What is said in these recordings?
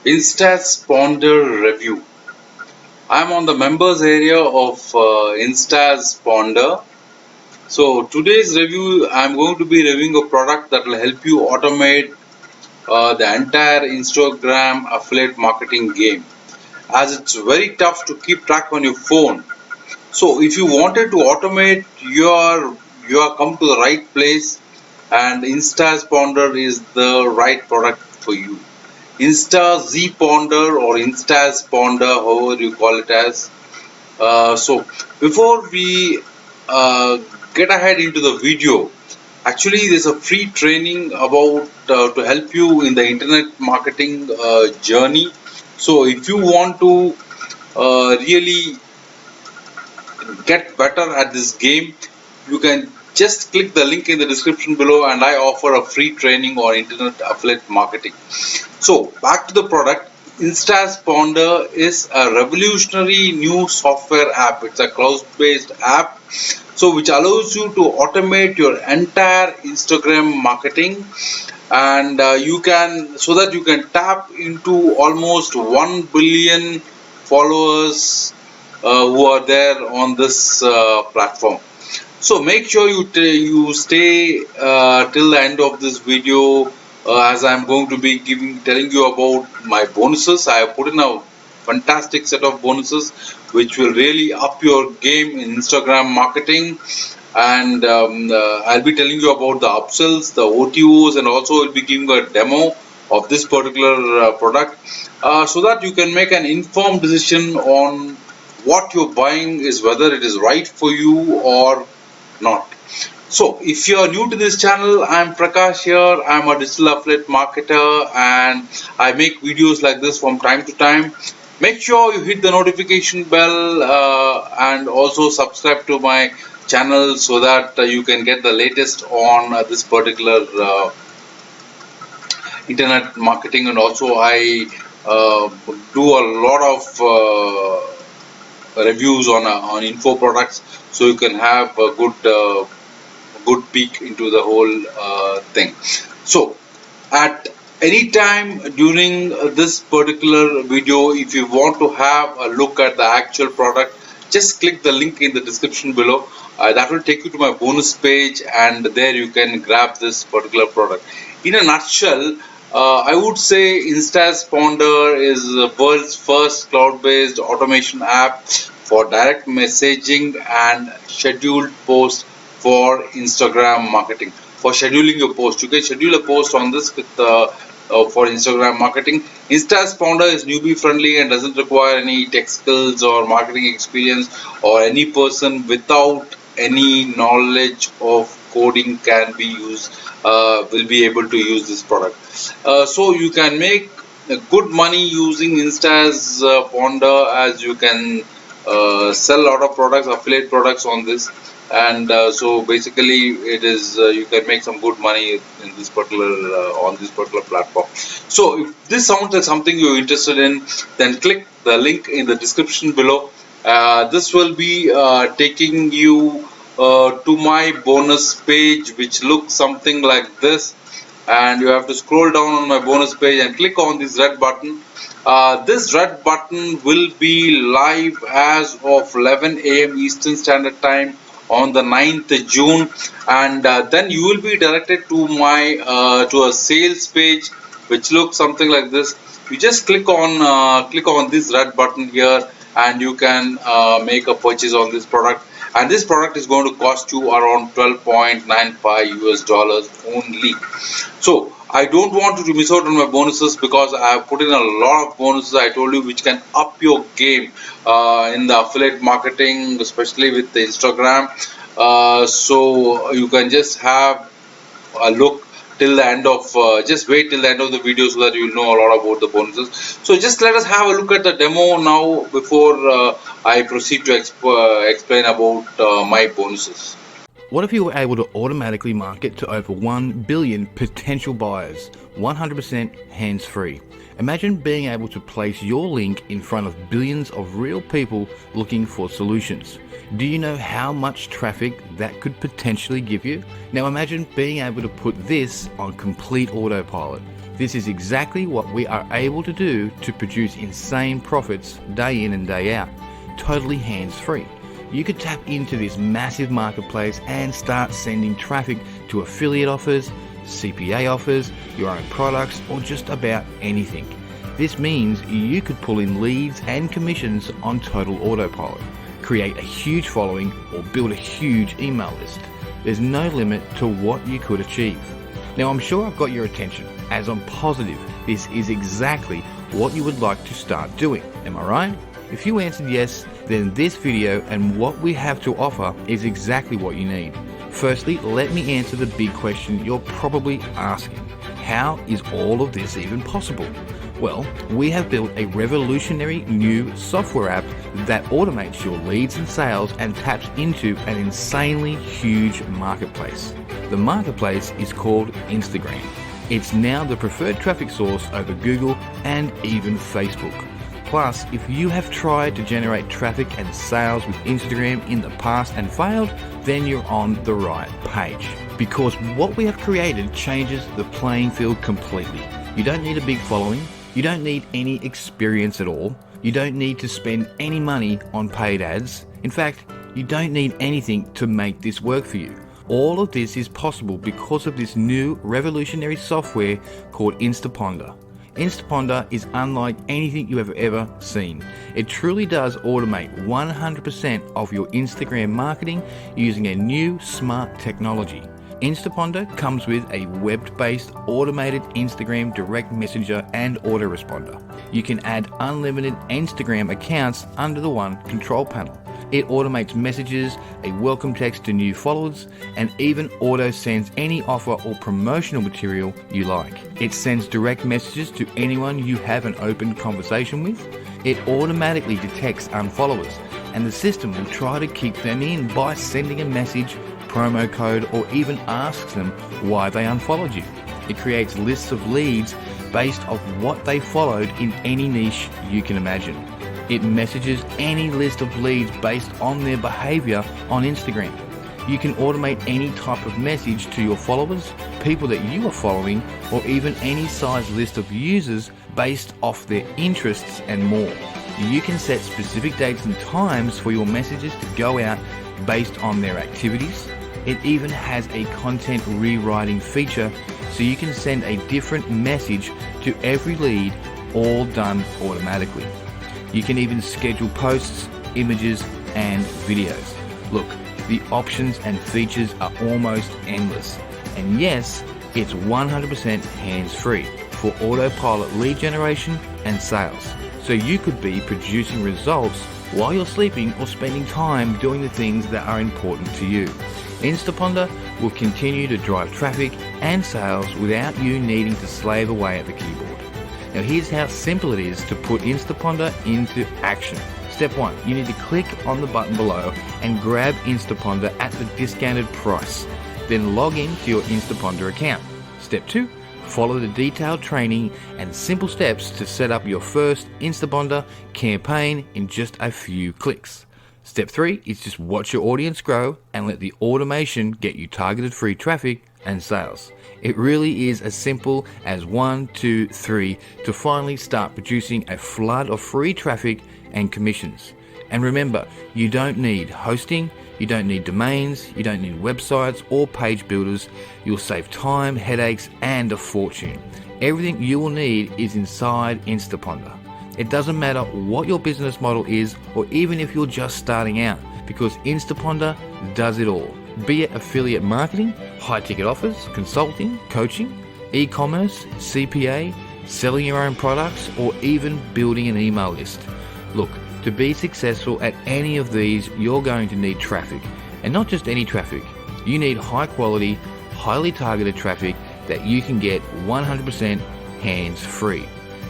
Instasponder review. I'm on the members area of Instasponder. So today's review, I'm going to be reviewing a product that will help you automate the entire Instagram affiliate marketing game, as it's very tough to keep track on your phone. So if you wanted to automate, you are come to the right place, and Instasponder is the right product for you. Insta Z Ponder or Instasponder, however you call it as. So before we get ahead into the video, actually there's a free training about to help you in the internet marketing journey. So if you want to really get better at this game, you can just click the link in the description below, and I offer a free training on internet affiliate marketing. So back to the product. Instasponder is a revolutionary new software app. It's a cloud-based app, so which allows you to automate your entire Instagram marketing, and you can so that you can tap into almost 1 billion followers who are there on this platform. So make sure you stay till the end of this video, as I'm going to be telling you about my bonuses. I have put in a fantastic set of bonuses which will really up your game in Instagram marketing, and I'll be telling you about the upsells, the OTOs, and also I'll be giving a demo of this particular product, so that you can make an informed decision on what you're buying is whether it is right for you or not. So if you are new to this channel, I'm Prakash here. I'm a digital affiliate marketer, and I make videos like this from time to time. Make sure you hit the notification bell, and also subscribe to my channel so that you can get the latest on this particular internet marketing. And also I do a lot of reviews on info products, so you can have a good peek into the whole thing. So at any time during this particular video, if you want to have a look at the actual product, just click the link in the description below. That will take you to my bonus page, and there you can grab this particular product. In a nutshell, I would say Instasponder is the world's first cloud-based automation app for direct messaging and scheduled posts for Instagram marketing. For scheduling your post, you can schedule a post on this with for Instagram marketing. Instasponder is newbie friendly and doesn't require any tech skills or marketing experience, or any person without any knowledge of coding can be used will be able to use this product. So you can make good money using Insta's Ponder, as you can sell a lot of products, affiliate products on this, and so basically it is you can make some good money in this particular on this particular platform. So if this sounds like something you're interested in, then click the link in the description below. This will be taking you to my bonus page, which looks something like this, and you have to scroll down on my bonus page and click on this red button. This red button will be live as of 11 a.m. Eastern Standard Time on the 9th June, and then you will be directed to my to a sales page which looks something like this. You just click on this red button here, and you can make a purchase on this product, and this product is going to cost you around $12.95 only. So I don't want you to miss out on my bonuses, because I have put in a lot of bonuses, I told you, which can up your game in the affiliate marketing, especially with the Instagram. So you can just have a look till the end of just wait till the end of the video so that you'll know a lot about the bonuses. So just let us have a look at the demo now before I proceed to explain about my bonuses. What if you were able to automatically market to over 1 billion potential buyers, 100% hands-free? Imagine being able to place your link in front of billions of real people looking for solutions. Do you know how much traffic that could potentially give you? Now imagine being able to put this on complete autopilot. This is exactly what we are able to do to produce insane profits day in and day out, totally hands-free. You could tap into this massive marketplace and start sending traffic to affiliate offers, CPA offers, your own products, or just about anything. This means you could pull in leads and commissions on total autopilot, create a huge following, or build a huge email list. There's no limit to what you could achieve. Now I'm sure I've got your attention, as I'm positive this is exactly what you would like to start doing. Am I right? If you answered yes, then this video and what we have to offer is exactly what you need. Firstly, let me answer the big question you're probably asking. How is all of this even possible? Well, we have built a revolutionary new software app that automates your leads and sales and taps into an insanely huge marketplace. The marketplace is called Instagram. It's now the preferred traffic source over Google and even Facebook. Plus, if you have tried to generate traffic and sales with Instagram in the past and failed, then you're on the right page. Because what we have created changes the playing field completely. You don't need a big following. You don't need any experience at all. You don't need to spend any money on paid ads. In fact, you don't need anything to make this work for you. All of this is possible because of this new revolutionary software called Instaponder. Instaponder is unlike anything you have ever seen. It truly does automate 100% of your Instagram marketing using a new smart technology. Instaponder comes with a web-based automated Instagram direct messenger and autoresponder. You can add unlimited Instagram accounts under the one control panel. It automates messages, a welcome text to new followers, and even auto sends any offer or promotional material you like. It sends direct messages to anyone you have an open conversation with. It automatically detects unfollowers, and the system will try to keep them in by sending a message, promo code, or even asks them why they unfollowed you. It creates lists of leads based off what they followed in any niche you can imagine. It messages any list of leads based on their behavior on Instagram. You can automate any type of message to your followers, people that you are following, or even any size list of users based off their interests and more. You can set specific dates and times for your messages to go out based on their activities. It even has a content rewriting feature so you can send a different message to every lead, all done automatically. You can even schedule posts, images, and videos. Look, the options and features are almost endless. And yes, it's 100% hands-free for autopilot lead generation and sales. So you could be producing results while you're sleeping or spending time doing the things that are important to you. Instaponder will continue to drive traffic and sales without you needing to slave away at the keyboard. Now here's how simple it is to put Instaponder into action. Step 1, you need to click on the button below and grab Instaponder at the discounted price. Then log in to your Instaponder account. Step 2, follow the detailed training and simple steps to set up your first Instaponder campaign in just a few clicks. Step 3 is just watch your audience grow and let the automation get you targeted free traffic and sales. It really is as simple as 1, 2, 3 to finally start producing a flood of free traffic and commissions. And remember, you don't need hosting, you don't need domains, you don't need websites or page builders. You'll save time, headaches, and a fortune. Everything you will need is inside Instaponder. It doesn't matter what your business model is or even if you're just starting out, because Instaponder does it all. Be it affiliate marketing, high ticket offers, consulting, coaching, e-commerce, CPA, selling your own products, or even building an email list. Look, to be successful at any of these, you're going to need traffic. And not just any traffic. You need high quality, highly targeted traffic that you can get 100% hands-free.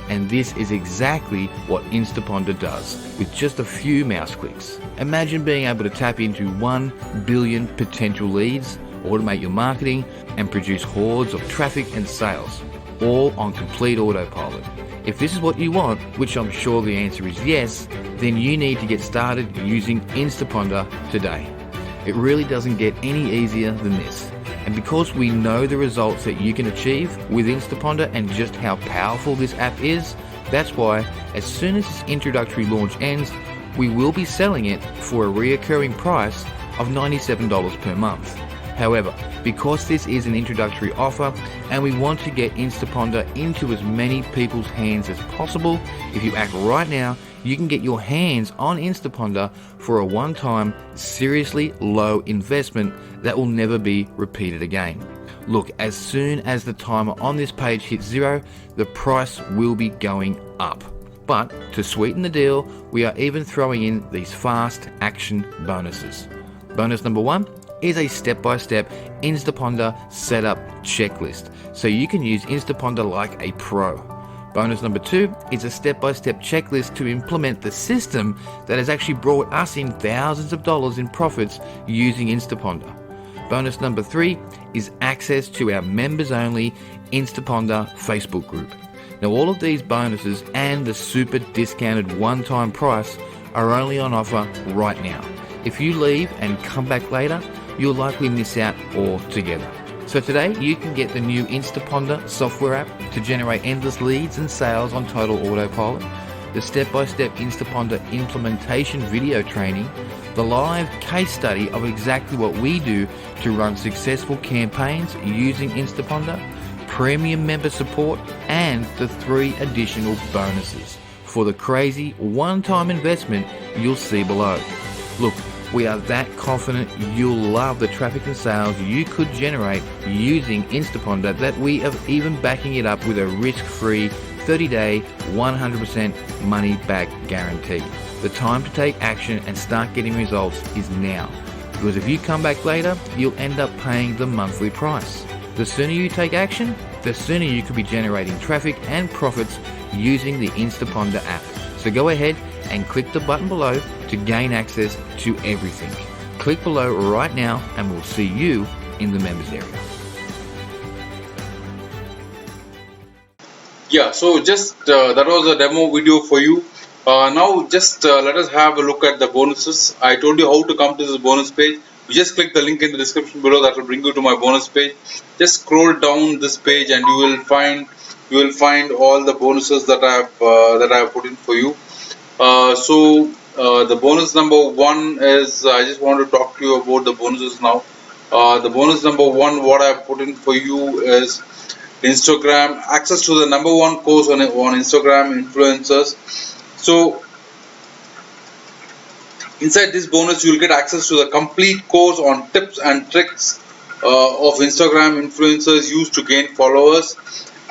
And this is exactly what Instaponder does with just a few mouse clicks. Imagine being able to tap into 1 billion potential leads, automate your marketing, and produce hordes of traffic and sales, all on complete autopilot. If this is what you want, which I'm sure the answer is yes, then you need to get started using Instaponder today. It really doesn't get any easier than this. And because we know the results that you can achieve with Instaponder and just how powerful this app is, that's why as soon as this introductory launch ends, we will be selling it for a reoccurring price of $97 per month. However, because this is an introductory offer and we want to get Instaponder into as many people's hands as possible, if you act right now, you can get your hands on Instaponder for a one-time, seriously low investment that will never be repeated again. Look, as soon as the timer on this page hits 0, the price will be going up. But to sweeten the deal, we are even throwing in these fast action bonuses. Bonus number 1 is a step-by-step Instaponder setup checklist, so you can use Instaponder like a pro. Bonus number 2 is a step-by-step checklist to implement the system that has actually brought us in thousands of dollars in profits using Instaponder. Bonus number 3 is access to our members-only Instaponder Facebook group. Now, all of these bonuses and the super discounted one-time price are only on offer right now. If you leave and come back later, you'll likely miss out altogether. So today you can get the new Instaponder software app to generate endless leads and sales on Total Autopilot, the step-by-step Instaponder implementation video training, the live case study of exactly what we do to run successful campaigns using Instaponder, premium member support, and the 3 additional bonuses for the crazy one-time investment you'll see below. Look, we are that confident you'll love the traffic and sales you could generate using Instaponder that we are even backing it up with a risk-free 30-day 100% money-back guarantee. The time to take action and start getting results is now, because if you come back later, you'll end up paying the monthly price. The sooner you take action, the sooner you could be generating traffic and profits using the Instaponder app. So go ahead and click the button below to gain access to everything. Click below right now and we'll see you in the members area. Yeah, so just that was a demo video for you. Now just let us have a look at the bonuses. I told you how to come to this bonus page. You just click the link in the description below, that will bring you to my bonus page. Just scroll down this page and you will find all the bonuses that I have put in for you. The bonus number 1 is, I just want to talk to you about the bonuses now. The bonus number 1 what I have put in for you is Instagram, access to the number 1 course on Instagram influencers. So inside this bonus you will get access to the complete course on tips and tricks of Instagram influencers used to gain followers,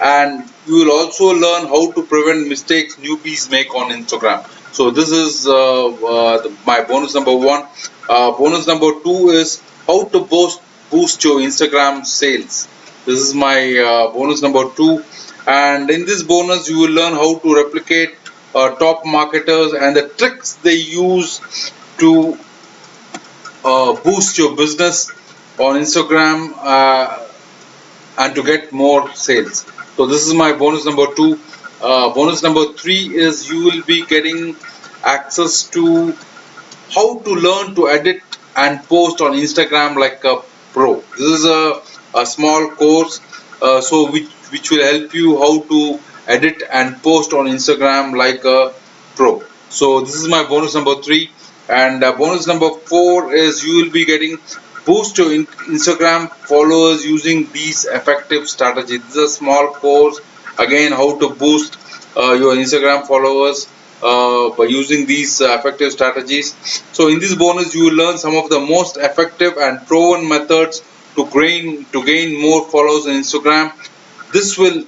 and you will also learn how to prevent mistakes newbies make on Instagram. So this is my bonus number 1. Bonus number 2 is how to boost your Instagram sales. This is my bonus number 2, and in this bonus you will learn how to replicate top marketers and the tricks they use to boost your business on Instagram and to get more sales. So this is my bonus number 2. Bonus number 3 is you will be getting access to how to learn to edit and post on Instagram like a pro. This is a small course which will help you how to edit and post on Instagram like a pro. So this is my bonus number 3, and bonus number 4 is you will be getting boost your Instagram followers using these effective strategies. This is a small course, again, how to boost your Instagram followers by using these effective strategies. So in this bonus you will learn some of the most effective and proven methods to gain more followers on Instagram. This will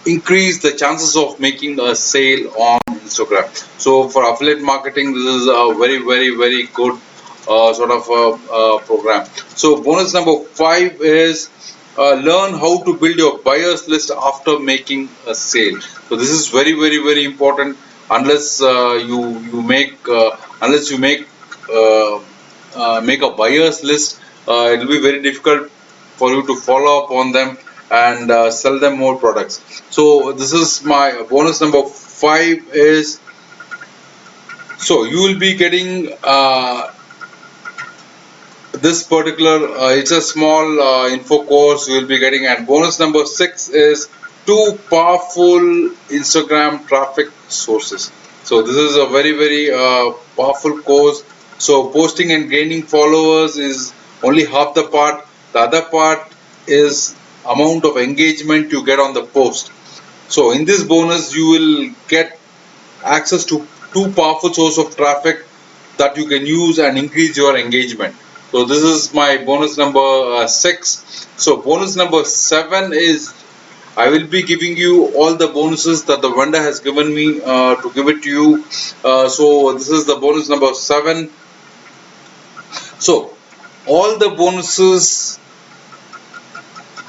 increase the chances of making a sale on Instagram. So for affiliate marketing, this is a very good sort of program. So bonus number 5 is learn how to build your buyers list after making a sale. So this is very important. Unless you make a buyers list, it will be very difficult for you to follow up on them and sell them more products. So this is my bonus number 5 is, so you will be getting this particular it's a small info course you will be getting. And bonus number 6 is 2 powerful Instagram traffic sources. So this is a very powerful course. So posting and gaining followers is only half the part. The other part is amount of engagement you get on the post. So in this bonus you will get access to 2 powerful source of traffic that you can use and increase your engagement. So this is my bonus number 6. So bonus number 7 is, I will be giving you all the bonuses that the vendor has given me to give it to you. So this is the bonus number 7. So all the bonuses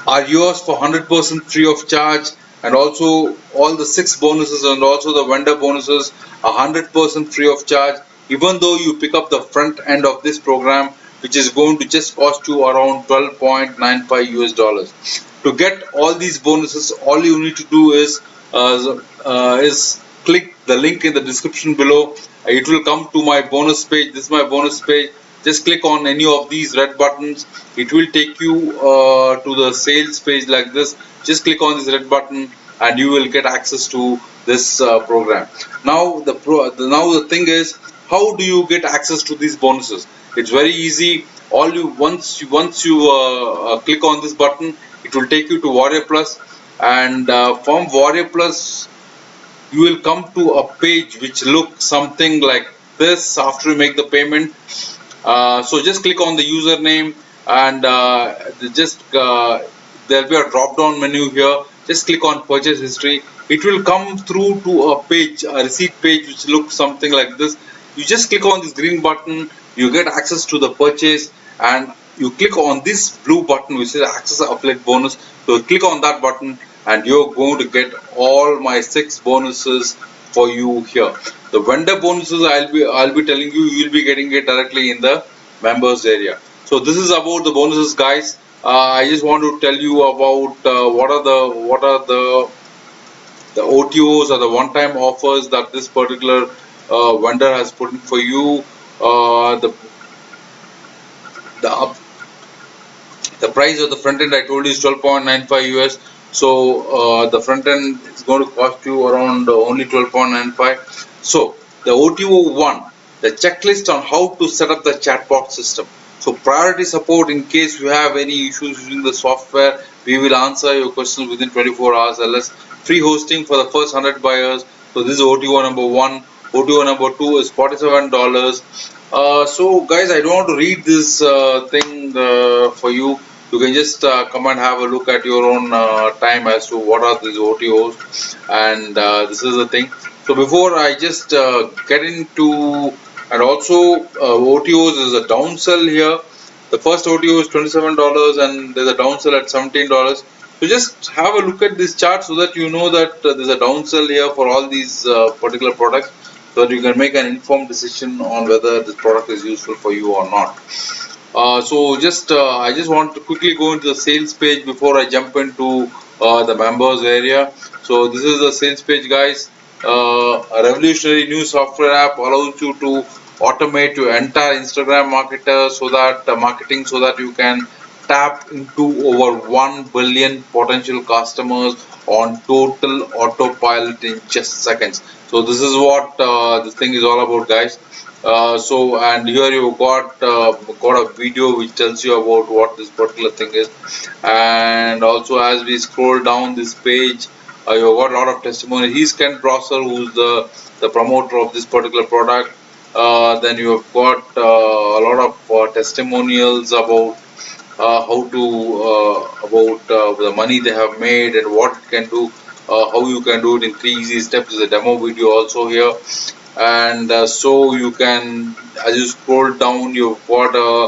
are yours for 100% free of charge, and also all the 6 bonuses and also the vendor bonuses are 100% free of charge, even though you pick up the front end of this program, which is going to just cost you around 12.95 US dollars. To get all these bonuses, all you need to do is click the link in the description below. It will come to my bonus page. This is my bonus page. Just click on any of these red buttons. It will take you to the sales page like this. Just click on this red button and you will get access to this program. Now the thing is, how do you get access to these bonuses? It's very easy. All you once you click on this button, it will take you to Warrior Plus, and from Warrior Plus you will come to a page which looks something like this after you make the payment. So just click on the username, and just there'll be a drop down menu here. Just click on purchase history. It will come through to a page, a receipt page, which looks something like this. You just click on this green button, you get access to the purchase, and you click on this blue button which is access affiliate bonus. So click on that button and you're going to get all my 6 bonuses for you here. The vendor bonuses I'll be telling you, you'll be getting it directly in the members area. So this is about the bonuses, guys. I just want to tell you about what are the OTOs or the one-time offers that this particular vendor has put in for you. The the price of the front end I told you is 12.95 US. So the front end is going to cost you around only 12.95. So the OTO 1, the checklist on how to set up the chatbot system. So priority support in case you have any issues using the software. We will answer your questions within 24 hours or less. Free hosting for the first 100 buyers. So this is OTO number 1. OTO number 2 is $47. So guys, I don't want to read this thing for you. You can just come and have a look at your own time as to what are these OTOs, and this is the thing. So before I just get into, and also OTOs is a downsell here. The first OTO is $27 and there's a downsell at $17. So just have a look at this chart so that you know that there's a downsell here for all these particular products, so that you can make an informed decision on whether this product is useful for you or not. So I just want to quickly go into the sales page before I jump into the members area. So this is the sales page, guys. A revolutionary new software app allows you to automate your entire Instagram marketing so that you can tap into over 1 billion potential customers on total autopilot in just seconds. So this is what this thing is all about, guys. So and here you got a video which tells you about what this particular thing is. And also as we scroll down this page, you got a lot of testimony. He's Ken Prosser, who's the promoter of this particular product. Then you have got a lot of testimonials about how to about the money they have made and what it can do, how you can do it in 3 easy steps. There's a demo video also here. And so you can, as you scroll down, you've got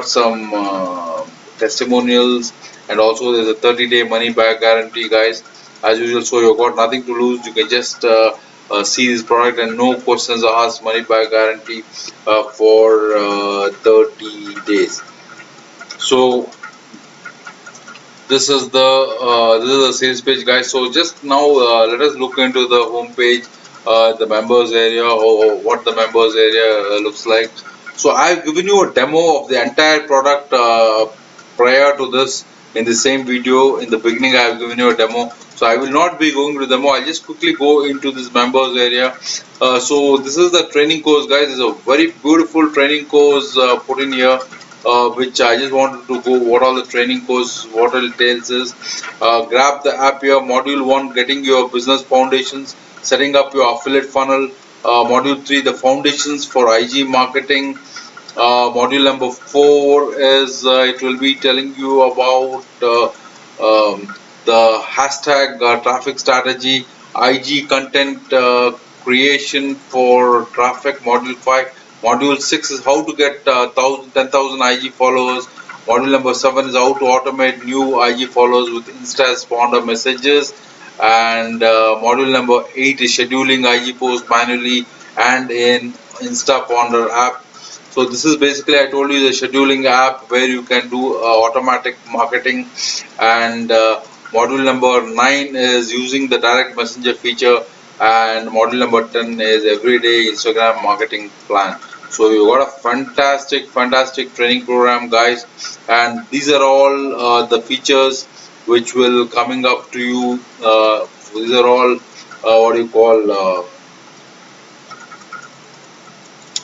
some testimonials, and also there's a 30-day money back guarantee, guys, as usual. So you've got nothing to lose. You can just see this product and no questions asked, money back guarantee for 30 days. So This is the sales page, guys. So just now let us look into the home page, the members area, or what the members area looks like. So I've given you a demo of the entire product prior to this in the same video. In the beginning, I have given you a demo. So I will not be going to the demo. I'll just quickly go into this members area. So this is the training course, guys. It's a very beautiful training course put in here, which I just wanted to go what all the training course, what it entails is, grab the app here. Module 1, getting your business foundations, setting up your affiliate funnel. Module 3, the foundations for IG marketing. Module number 4 is it will be telling you about the hashtag traffic strategy, IG content creation for traffic. Module 5. Module 6 is how to get 10,000 IG followers. Module number 7 is how to automate new IG followers with Insta spawner messages. And module number 8 is scheduling IG posts manually and in Insta Ponder app. So this is basically, I told you, the scheduling app where you can do automatic marketing. And module number 9 is using the direct messenger feature. And module number 10 is everyday Instagram marketing plan. So you got a fantastic training program, guys. And these are all the features which will coming up to you. These are all what do you call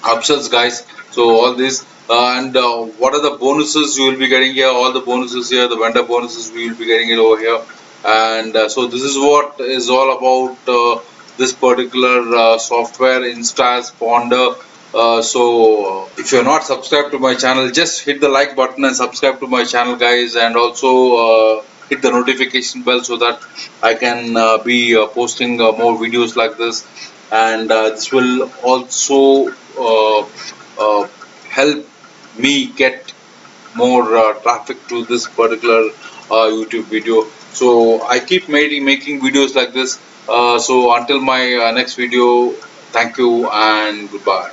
upsells, guys. So all this and what are the bonuses you will be getting here? All the bonuses here, the vendor bonuses we will be getting it over here. And so this is what is all about this particular software, Insta's Ponder. So if you're not subscribed to my channel, just hit the like button and subscribe to my channel, guys, and also hit the notification bell so that I can be posting more videos like this. And this will also help me get more traffic to this particular YouTube video. So I keep making videos like this. So until my next video, thank you and goodbye.